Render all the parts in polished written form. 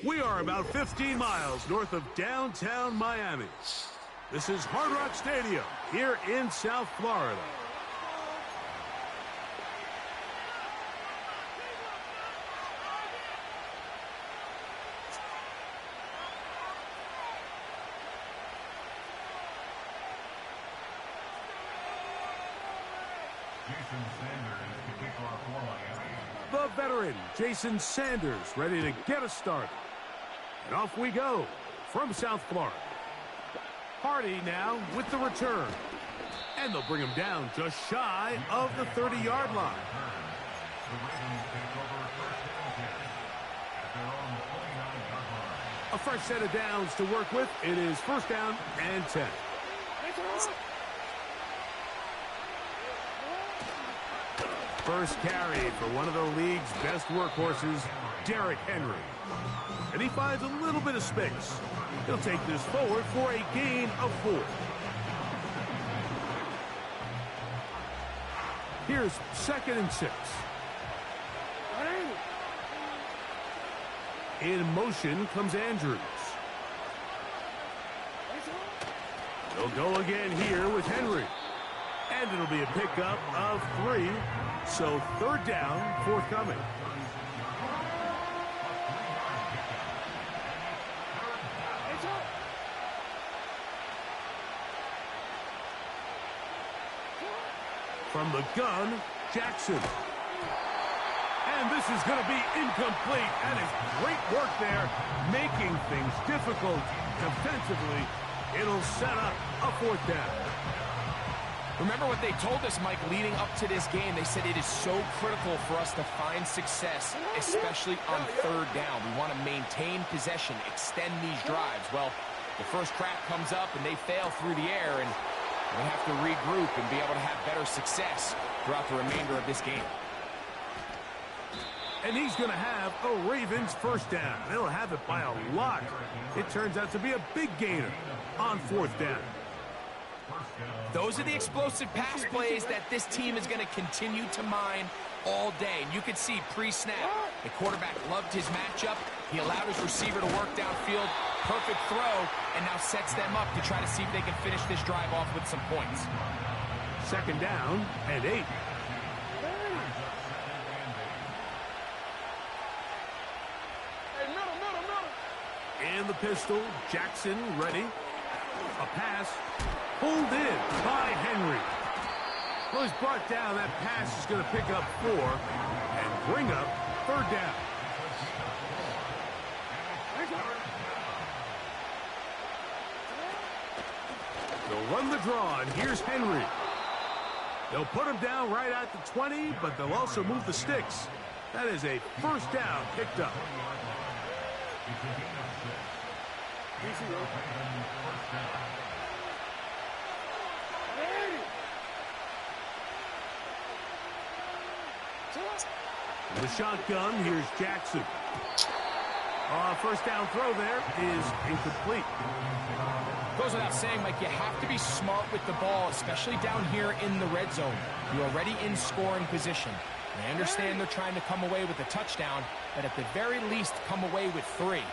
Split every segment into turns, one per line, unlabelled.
We are about 15 miles north of downtown Miami. This is Hard Rock Stadium here in South Florida. The veteran, Jason Sanders, ready to get us started. And off we go from South Florida. Hardy now with the return. And they'll bring him down just shy of the 30-yard line. A fresh set of downs to work with. It is first down and 10. First carry for one of the league's best workhorses, Derrick Henry. And he finds a little bit of space. He'll take this forward for a gain of 4. Here's 2nd and 6. In motion comes Andrews. They'll go again here with Henry. And it'll be a pickup of 3. So 3rd down, forthcoming. From the gun, Jackson. And this is going to be incomplete. That is great work there, making things difficult defensively. It'll set up a 4th down.
Remember what they told us, Mike, leading up to this game. They said it is so critical for us to find success, especially on 3rd down. We want to maintain possession, extend these drives. Well, the first crack comes up, and they fail through the air, and they have to regroup and be able to have better success throughout the remainder of this game.
And he's going to have a Ravens first down. They'll have it by a lot. It turns out to be a big gainer on 4th down.
Those are the explosive pass plays that this team is going to continue to mine all day. And you can see pre-snap, the quarterback loved his matchup. He allowed his receiver to work downfield. Perfect throw, and now sets them up to try to see if they can finish this drive off with some points.
2nd down and 8. In the pistol, Jackson ready. A pass pulled in by Henry. Well, he's brought down. That pass is going to pick up 4 and bring up 3rd down. They'll run the draw, and here's Henry. They'll put him down right at the 20, but they'll also move the sticks. That is a first down picked up. The shotgun, here's Jackson. First down throw there is incomplete.
Goes without saying, Mike, you have to be smart with the ball, especially down here in the red zone. You're already in scoring position. I understand they're trying to come away with a touchdown, but at the very least, come away with 3.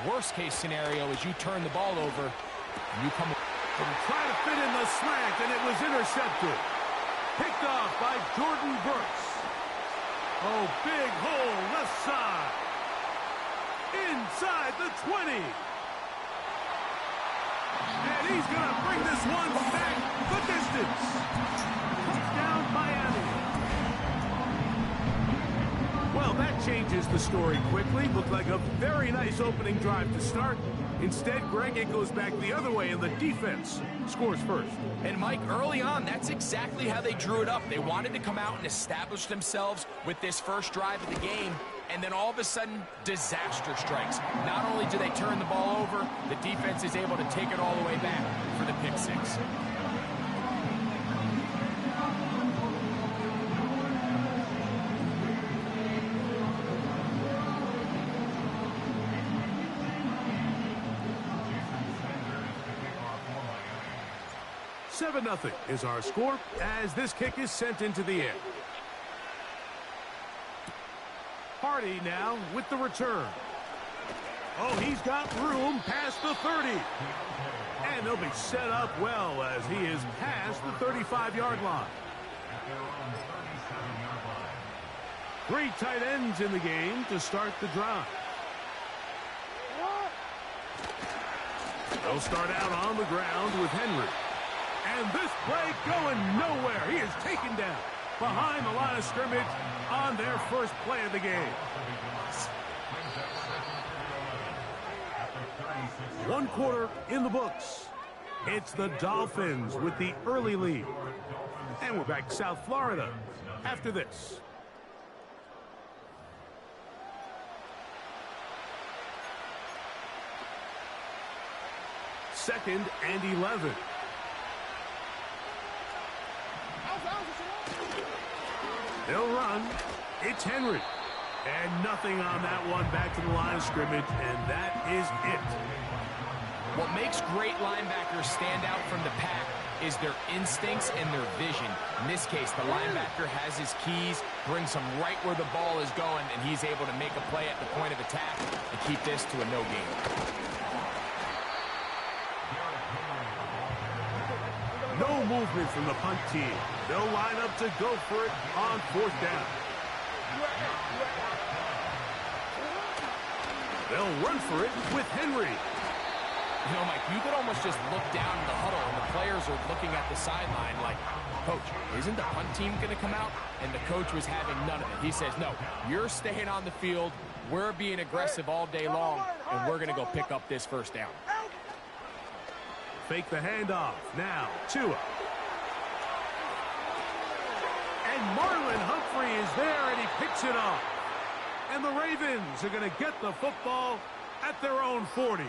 Worst case scenario is you turn the ball over and you come.
Trying to fit in the slant, and it was intercepted. Picked off by Jordan Brooks. Oh, big hole left side. Inside the 20. And he's going to bring this one back the distance. Touchdown, Miami. Well, that changes the story quickly. Looked like a very nice opening drive to start. Instead, Greg, it goes back the other way, and the defense scores first.
And, Mike, early on, that's exactly how they drew it up. They wanted to come out and establish themselves with this first drive of the game, and then all of a sudden, disaster strikes. Not only do they turn the ball over, the defense is able to take it all the way back for the pick six.
Seven 0 is our score as this kick is sent into the air. Hardy now with the return. Oh, he's got room past the 30. And they'll be set up well as he is past the 35-yard line. 3 tight ends in the game to start the drive. They'll start out on the ground with Henry. And this play going nowhere. He is taken down behind the line of scrimmage on their first play of the game. 1 quarter in the books. It's the Dolphins with the early lead. And we're back to South Florida after this. Second and 11. They'll run. It's Henry. And nothing on that one back to the line of scrimmage, and that is it.
What makes great linebackers stand out from the pack is their instincts and their vision. In this case, the linebacker has his keys, brings him right where the ball is going, and he's able to make a play at the point of attack and keep this to a no gain.
No movement from the punt team. They'll line up to go for it on 4th down. They'll run for it with Henry.
You know, Mike, you could almost just look down in the huddle and the players are looking at the sideline like, Coach, isn't the punt team going to come out? And the coach was having none of it. He says, no, you're staying on the field. We're being aggressive all day long, and we're going to go pick up this 1st down.
Fake the handoff. Now, Tua. And Marlon Humphrey is there, and he picks it off. And the Ravens are going to get the football at their own 40.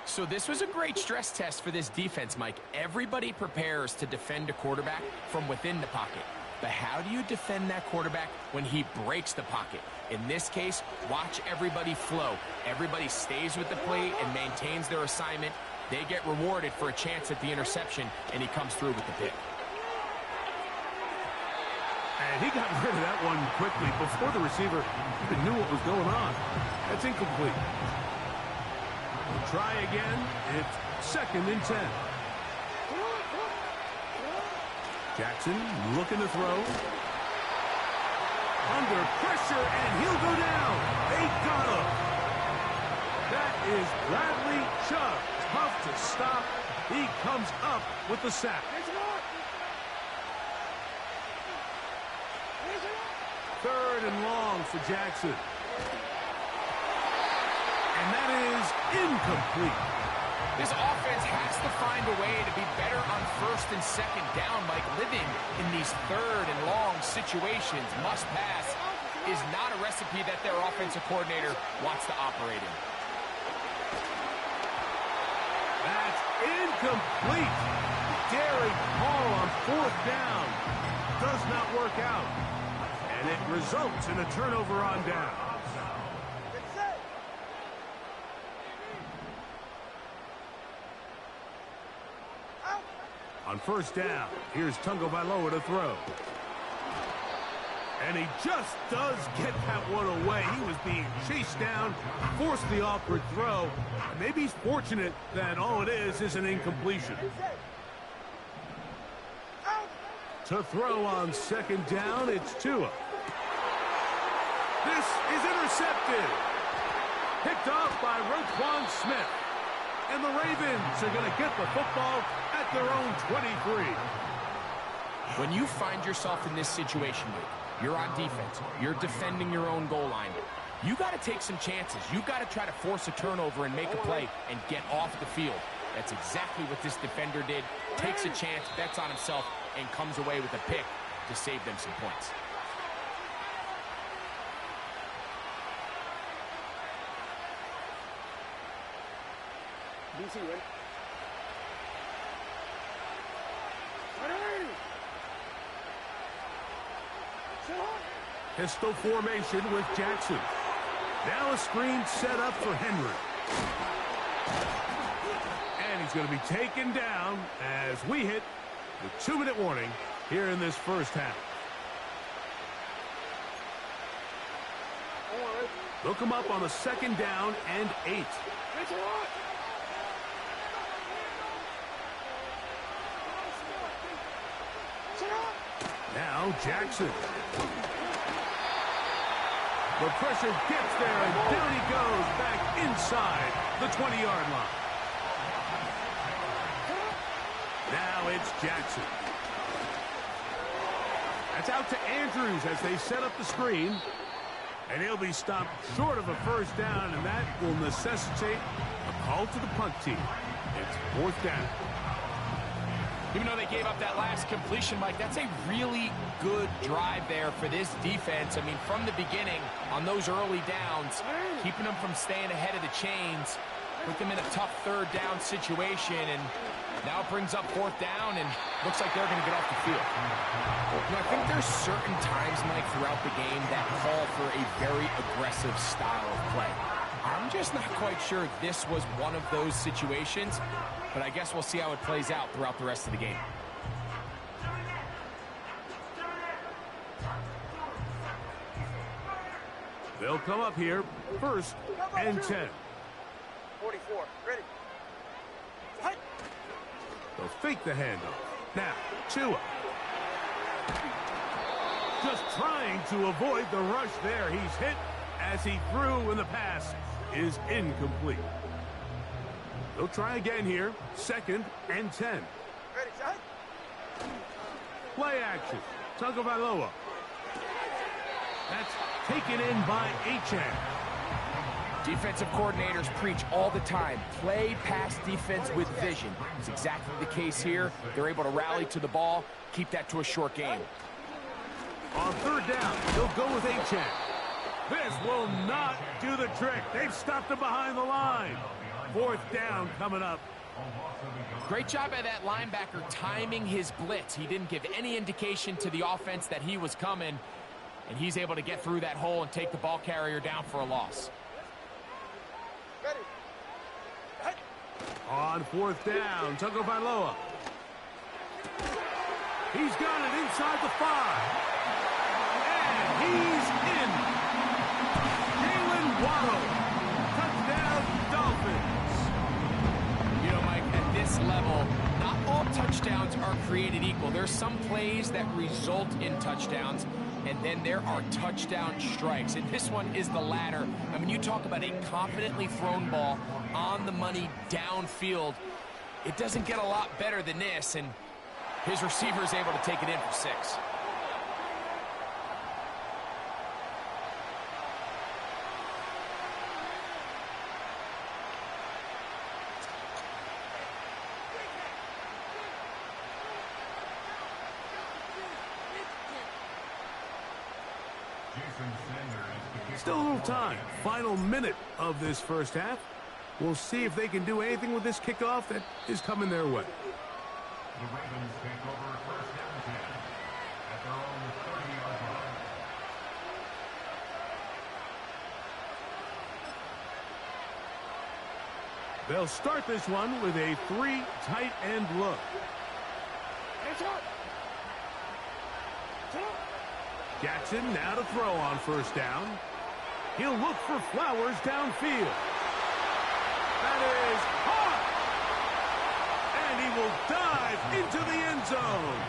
So this was a great stress test for this defense, Mike. Everybody prepares to defend a quarterback from within the pocket. But how do you defend that quarterback when he breaks the pocket? In this case, watch everybody flow. Everybody stays with the play and maintains their assignment. They get rewarded for a chance at the interception, and he comes through with the pick.
And he got rid of that one quickly before the receiver even knew what was going on. That's incomplete. We'll try again. It's 2nd and 10. Jackson looking to throw. Under pressure, and he'll go down. They got him. That is Bradley Chubb. Tough to stop. He comes up with the sack. 3rd and long for Jackson. And that is incomplete.
This offense has to find a way to be better on 1st and 2nd down. Like, living in these 3rd and long situations, must pass, is not a recipe that their offensive coordinator wants to operate in.
That's incomplete. Daring Paul on 4th down. Does not work out. And it results in a turnover on down. On 1st down, here's Tagovailoa to throw. And he just does get that one away. He was being chased down, forced the awkward throw. And maybe he's fortunate that all it is an incompletion. To throw on 2nd down, it's Tua. This is intercepted. Picked off by Roquan Smith. And the Ravens are going to get the football at their own 23.
When you find yourself in this situation, Luke, you're on defense, you're defending your own goal line, you got to take some chances. You got to try to force a turnover and make a play and get off the field. That's exactly what this defender did. Takes a chance, bets on himself, and comes away with a pick to save them some points.
Pistol formation with Jackson. Now a screen set up for Henry. And he's going to be taken down as we hit the 2-minute warning here in this 1st half. They'll come up on a 2nd down and 8. Now Jackson. The pressure gets there, and down he goes back inside the 20-yard line. Now it's Jackson. That's out to Andrews as they set up the screen. And he'll be stopped short of a 1st down, and that will necessitate a call to the punt team. It's 4th down.
Even though they gave up that last completion, Mike, that's a really good drive there for this defense. I mean, from the beginning, on those early downs, keeping them from staying ahead of the chains, put them in a tough 3rd down situation, and now it brings up 4th down, and looks like they're going to get off the field. You know, I think there's certain times, Mike, throughout the game that call for a very aggressive style of play. I'm just not quite sure this was one of those situations, but I guess we'll see how it plays out throughout the rest of the game.
They'll come up here, 1st and 10.
44, ready.
They'll fake the handoff. Now, Tua. Just trying to avoid the rush there. He's hit as he threw when the pass is incomplete. They'll try again here, 2nd and 10.
Ready, shot.
Play action. Tagovailoa. That's taken in by Achane.
Defensive coordinators preach all the time, play pass defense with vision. It's exactly the case here. They're able to rally to the ball, keep that to a short game.
On 3rd down, they'll go with Achane. This will not do the trick. They've stopped him behind the line. 4th down coming up.
Great job by that linebacker timing his blitz. He didn't give any indication to the offense that he was coming, and he's able to get through that hole and take the ball carrier down for a loss.
Ready.
On 4th down, Tagovailoa. He's got it inside the 5. And he's in. Jalen Waddle. Touchdown, Dolphins.
You know, Mike, at this level, not all touchdowns are created equal. There's some plays that result in touchdowns, and then there are touchdown strikes. And this one is the latter. I mean, you talk about a confidently thrown ball on the money downfield. It doesn't get a lot better than this, and his receiver is able to take it in for 6.
Still a little time. Final minute of this 1st half. We'll see if they can do anything with this kickoff that is coming their way.
The Ravens take over 1st and 10 at their own 30-yard line.
They'll start this one with a 3 tight end look. Jackson now to throw on 1st down. He'll look for Flowers downfield. That is caught! And he will dive into the end zone.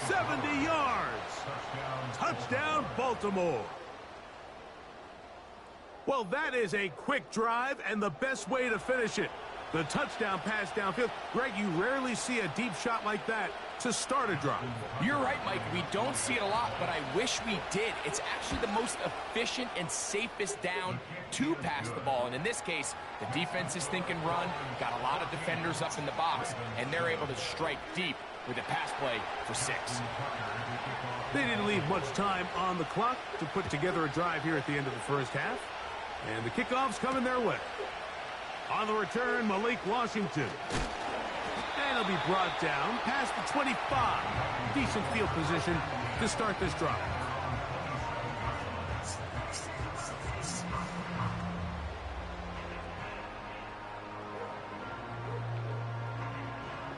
70 yards. Touchdown, Baltimore. Well, that is a quick drive and the best way to finish it. The touchdown pass downfield. Greg, you rarely see a deep shot like that to start a drive.
You're right, Mike. We don't see it a lot, but I wish we did. It's actually the most efficient and safest down to pass the ball. And in this case, the defense is thinking run, got a lot of defenders up in the box, and they're able to strike deep with a pass play for 6.
They didn't leave much time on the clock to put together a drive here at the end of the 1st half. And the kickoff's coming their way. On the return, Malik Washington. And he'll be brought down past the 25. Decent field position to start this drive.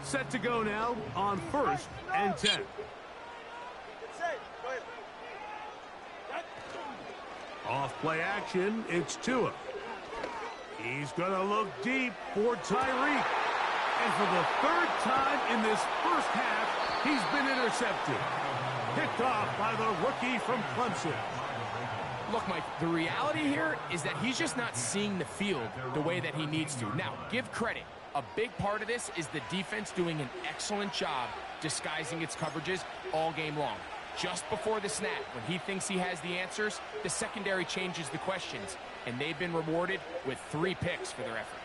Set to go now on 1st and 10.
Good save. Go ahead.
Off play action, it's Tua. He's going to look deep for Tyreek. And for the third time in this first half, he's been intercepted. Picked off by the rookie from Clemson.
Look, Mike, the reality here is that he's just not seeing the field the way that he needs to. Now, give credit. A big part of this is the defense doing an excellent job disguising its coverages all game long. Just before the snap, when he thinks he has the answers, the secondary changes the questions, and they've been rewarded with 3 picks for their effort.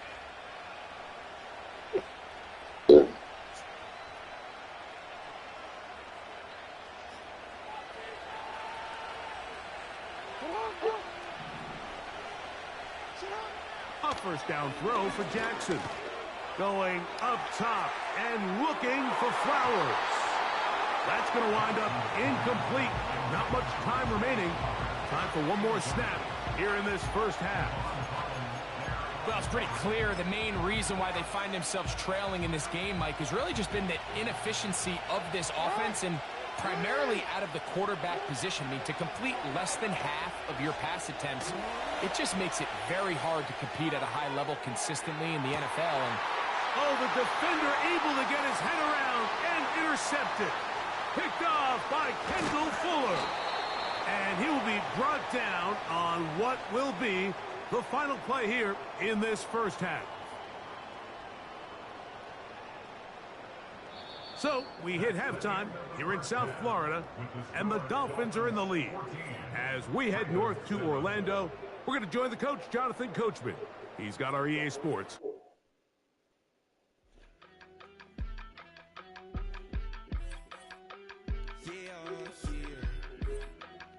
A first down throw for Jackson. Going up top and looking for Flowers. That's going to wind up incomplete. Not much time remaining. Time for one more snap here in this first half.
Well, it's pretty clear the main reason why they find themselves trailing in this game, Mike, has really just been the inefficiency of this offense and primarily out of the quarterback position. I mean, to complete less than half of your pass attempts, it just makes it very hard to compete at a high level consistently in the NFL. And
oh, the defender able to get his head around and intercepted. Picked off by Kendall Fuller. And he will be brought down on what will be the final play here in this first half. So, we hit halftime here in South Florida, and the Dolphins are in the lead. As we head north to Orlando, we're going to join the coach, Jonathan Coachman. He's got our EA Sports